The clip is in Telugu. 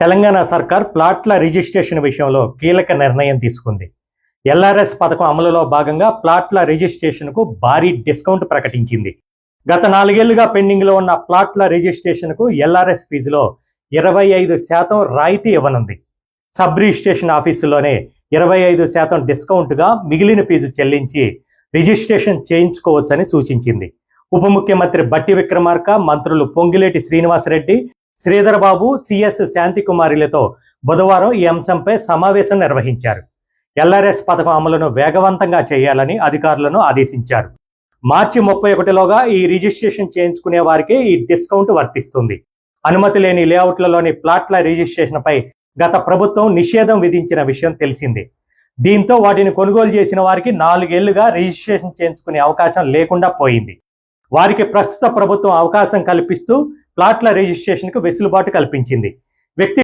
తెలంగాణ సర్కార్ ప్లాట్ల రిజిస్ట్రేషన్ విషయంలో కీలక నిర్ణయం తీసుకుంది. ఎల్ఆర్ఎస్ పథకం అమలులో భాగంగా ప్లాట్ల రిజిస్ట్రేషన్కు భారీ డిస్కౌంట్ ప్రకటించింది. గత 4 ఏళ్లుగా పెండింగ్లో ఉన్న ప్లాట్ల రిజిస్ట్రేషన్కు ఎల్ఆర్ఎస్ ఫీజులో 25% రాయితీ ఇవ్వనుంది. సబ్ రిజిస్ట్రేషన్ ఆఫీసులోనే 25% డిస్కౌంట్గా మిగిలిన ఫీజు చెల్లించి రిజిస్ట్రేషన్ చేయించుకోవచ్చని సూచించింది. ఉప ముఖ్యమంత్రి బట్టి విక్రమార్క, మంత్రులు పొంగిలేటి శ్రీనివాసరెడ్డి, శ్రీధర్బాబు, సిఎస్ శాంతికుమారిలతో బుధవారం ఈ అంశంపై సమావేశం నిర్వహించారు. ఎల్ఆర్ఎస్ పథకం అమలును వేగవంతంగా చేయాలని అధికారులను ఆదేశించారు. మార్చి 31లోగా ఈ రిజిస్ట్రేషన్ చేయించుకునే వారికి ఈ డిస్కౌంట్ వర్తిస్తుంది. అనుమతి లేని లేఅవుట్లలోని ప్లాట్ల రిజిస్ట్రేషన్పై గత ప్రభుత్వం నిషేధం విధించిన విషయం తెలిసిందే. దీంతో వాటిని కొనుగోలు చేసిన వారికి 4 ఏళ్లుగా రిజిస్ట్రేషన్ చేయించుకునే అవకాశం లేకుండా పోయింది. వారికి ప్రస్తుత ప్రభుత్వం అవకాశం కల్పిస్తూ ప్లాట్ల రిజిస్ట్రేషన్కు వెసులుబాటు కల్పించింది. వ్యక్తి